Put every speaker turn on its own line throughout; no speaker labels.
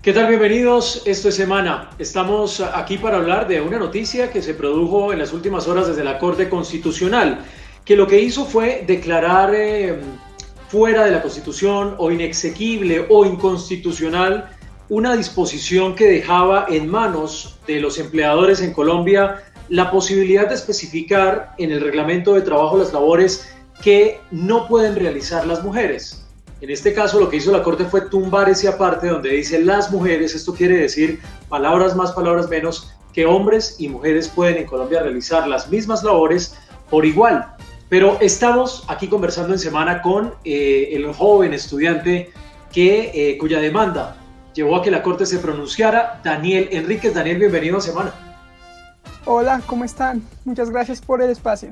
¿Qué tal? Bienvenidos. Esto es Semana. Estamos aquí para hablar de una noticia que se produjo en las últimas horas desde la Corte Constitucional, que lo que hizo fue declarar fuera de la Constitución o inexequible o inconstitucional una disposición que dejaba en manos de los empleadores en Colombia la posibilidad de especificar en el reglamento de trabajo las labores que no pueden realizar las mujeres. En este caso, lo que hizo la Corte fue tumbar esa parte donde dice las mujeres. Esto quiere decir, palabras más, palabras menos, que hombres y mujeres pueden en Colombia realizar las mismas labores por igual. Pero estamos aquí conversando en Semana con el joven estudiante cuya demanda llevó a que la Corte se pronunciara, Daniel Enríquez. Daniel, bienvenido a Semana.
Hola, ¿cómo están? Muchas gracias por el espacio.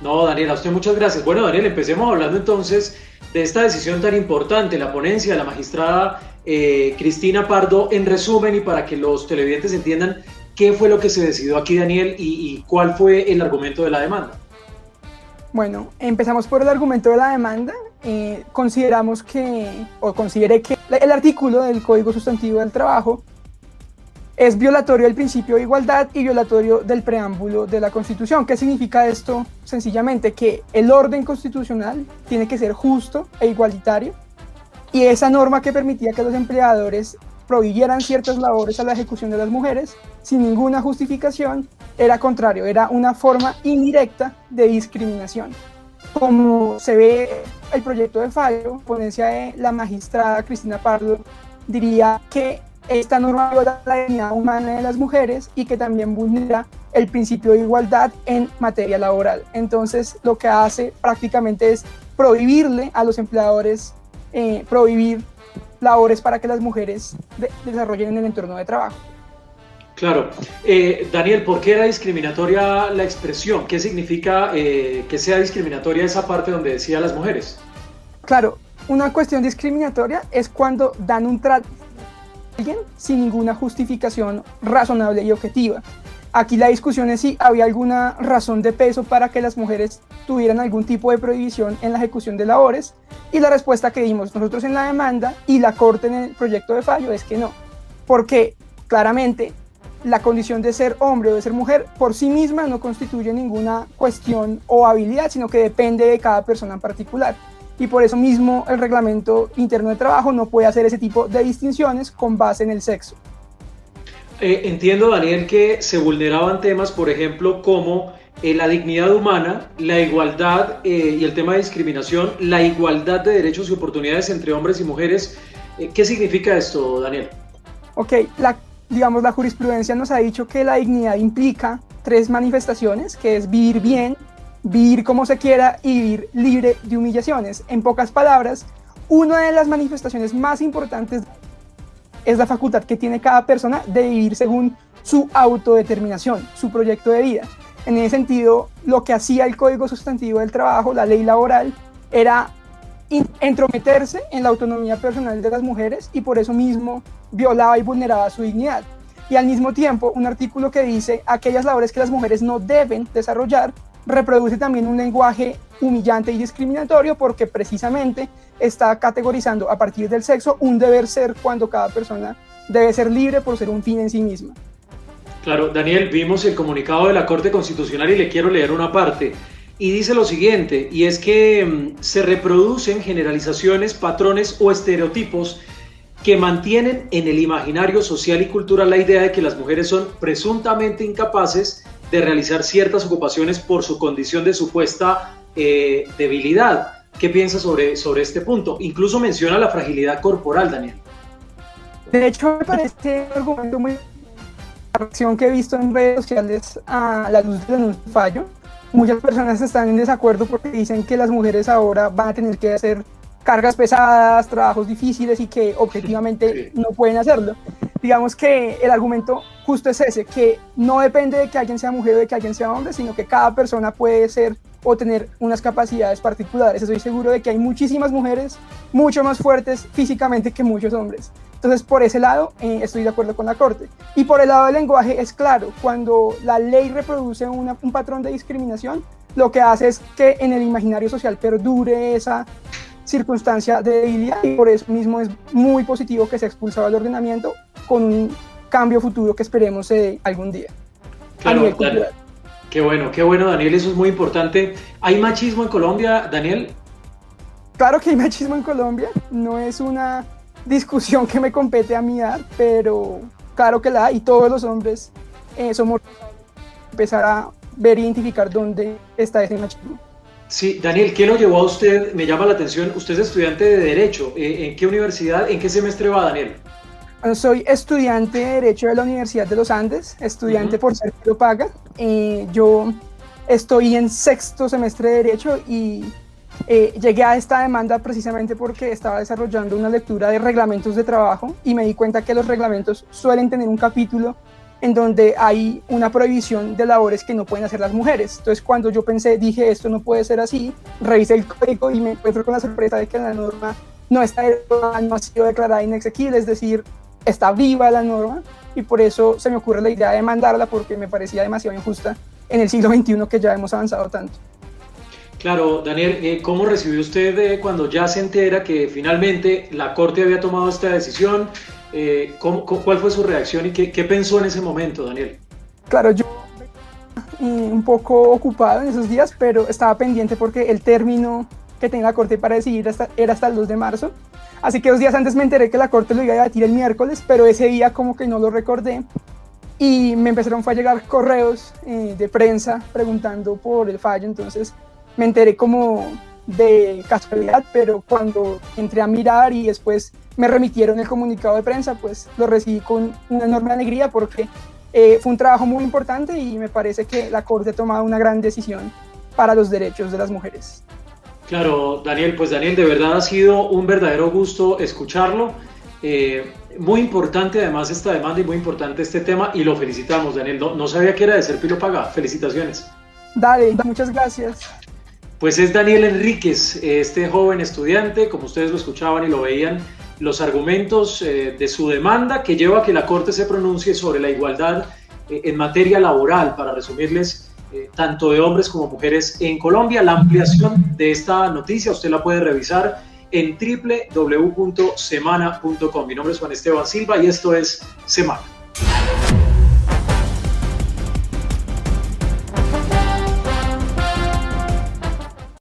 No, Daniel, a usted muchas gracias. Bueno, Daniel, empecemos hablando entonces de esta decisión tan importante, la ponencia de la magistrada Cristina Pardo, en resumen y para que los televidentes entiendan qué fue lo que se decidió aquí, Daniel, y cuál fue el argumento de la demanda.
Bueno, empezamos por el argumento de la demanda. Consideré que el artículo del Código Sustantivo del Trabajo es violatorio del principio de igualdad y violatorio del preámbulo de la Constitución. ¿Qué significa esto? Sencillamente que el orden constitucional tiene que ser justo e igualitario, y esa norma que permitía que los empleadores prohibieran ciertas labores a la ejecución de las mujeres sin ninguna justificación era contrario, era una forma indirecta de discriminación. Como se ve el proyecto de fallo, ponencia de la magistrada Cristina Pardo, diría que esta norma viola la dignidad humana de las mujeres y que también vulnera el principio de igualdad en materia laboral. Entonces, lo que hace prácticamente es prohibirle a los empleadores prohibir labores para que las mujeres desarrollen en el entorno de trabajo.
Claro. Daniel, ¿por qué era discriminatoria la expresión? ¿Qué significa que sea discriminatoria esa parte donde decía las mujeres?
Claro, una cuestión discriminatoria es cuando dan un trato a alguien sin ninguna justificación razonable y objetiva. Aquí la discusión es si había alguna razón de peso para que las mujeres tuvieran algún tipo de prohibición en la ejecución de labores, y la respuesta que dimos nosotros en la demanda y la Corte en el proyecto de fallo es que no, porque claramente la condición de ser hombre o de ser mujer por sí misma no constituye ninguna cuestión o habilidad, sino que depende de cada persona en particular. Y por eso mismo el reglamento interno de trabajo no puede hacer ese tipo de distinciones con base en el sexo.
Entiendo, Daniel, que se vulneraban temas, por ejemplo, como la dignidad humana, la igualdad y el tema de discriminación, la igualdad de derechos y oportunidades entre hombres y mujeres. ¿Qué significa esto, Daniel?
Ok, la jurisprudencia nos ha dicho que la dignidad implica 3 manifestaciones, que es vivir bien, vivir como se quiera y vivir libre de humillaciones. En pocas palabras, una de las manifestaciones más importantes es la facultad que tiene cada persona de vivir según su autodeterminación, su proyecto de vida. En ese sentido, lo que hacía el Código Sustantivo del Trabajo, la ley laboral, era entrometerse en la autonomía personal de las mujeres, y por eso mismo violaba y vulneraba su dignidad. Y al mismo tiempo, un artículo que dice aquellas labores que las mujeres no deben desarrollar reproduce también un lenguaje humillante y discriminatorio, porque precisamente está categorizando a partir del sexo un deber ser, cuando cada persona debe ser libre por ser un fin en sí misma.
Claro, Daniel, vimos el comunicado de la Corte Constitucional y le quiero leer una parte. Y dice lo siguiente, y es que se reproducen generalizaciones, patrones o estereotipos que mantienen en el imaginario social y cultural la idea de que las mujeres son presuntamente incapaces de realizar ciertas ocupaciones por su condición de supuesta debilidad. ¿Qué piensas sobre este punto? Incluso menciona la fragilidad corporal, Daniel.
De hecho, me parece un argumento muy... La reacción que he visto en redes sociales a la luz del fallo, muchas personas están en desacuerdo porque dicen que las mujeres ahora van a tener que hacer cargas pesadas, trabajos difíciles, y que objetivamente no pueden hacerlo. Digamos que el argumento justo es ese, que no depende de que alguien sea mujer o de que alguien sea hombre, sino que cada persona puede ser o tener unas capacidades particulares. Estoy seguro de que hay muchísimas mujeres mucho más fuertes físicamente que muchos hombres. Entonces, por ese lado, estoy de acuerdo con la Corte. Y por el lado del lenguaje, es claro, cuando la ley reproduce un patrón de discriminación, lo que hace es que en el imaginario social perdure circunstancia de debilidad y por eso mismo es muy positivo que se ha expulsado del ordenamiento con un cambio futuro que esperemos se dé algún día a
Claro,
nivel cultural.
qué bueno, Daniel, eso es muy importante. ¿Hay machismo en Colombia, Daniel?
Claro que hay machismo en Colombia, no es una discusión que me compete a mí dar, pero claro que la hay y todos los hombres somos empezar a ver e identificar dónde está ese machismo.
Sí, Daniel, ¿qué lo llevó a usted? Me llama la atención, usted es estudiante de Derecho. ¿En qué universidad, en qué semestre va, Daniel?
Bueno, soy estudiante de Derecho de la Universidad de los Andes, estudiante por ser que lo paga. Yo estoy en sexto semestre de Derecho y llegué a esta demanda precisamente porque estaba desarrollando una lectura de reglamentos de trabajo y me di cuenta que los reglamentos suelen tener un capítulo en donde hay una prohibición de labores que no pueden hacer las mujeres. Entonces, cuando yo dije, esto no puede ser así, revisé el código y me encuentro con la sorpresa de que la norma no está derogada, no ha sido declarada inexequible, es decir, está viva la norma, y por eso se me ocurre la idea de mandarla porque me parecía demasiado injusta en el siglo XXI que ya hemos avanzado tanto.
Claro, Daniel, ¿cómo recibió usted cuando ya se entera que finalmente la Corte había tomado esta decisión? ¿Cuál fue su reacción y qué pensó en ese momento, Daniel?
Claro, yo un poco ocupado en esos días, pero estaba pendiente porque el término que tenía la Corte para decidir era hasta el 2 de marzo. Así que 2 días antes me enteré que la Corte lo iba a debatir el miércoles, pero ese día como que no lo recordé. Y me empezaron a llegar correos de prensa preguntando por el fallo, entonces me enteré como de casualidad, pero cuando entré a mirar y después me remitieron el comunicado de prensa, pues lo recibí con una enorme alegría porque fue un trabajo muy importante y me parece que la Corte ha tomado una gran decisión para los derechos de las mujeres.
Claro, Daniel, pues Daniel, de verdad ha sido un verdadero gusto escucharlo. Muy importante además esta demanda y muy importante este tema y lo felicitamos, Daniel. No sabía que era de Ser Pilo Paga. Felicitaciones.
Dale, muchas gracias.
Pues es Daniel Enríquez, este joven estudiante, como ustedes lo escuchaban y lo veían, los argumentos de su demanda que lleva a que la Corte se pronuncie sobre la igualdad en materia laboral, para resumirles, tanto de hombres como mujeres en Colombia. La ampliación de esta noticia usted la puede revisar en www.semana.com. Mi nombre es Juan Esteban Silva y esto es Semana.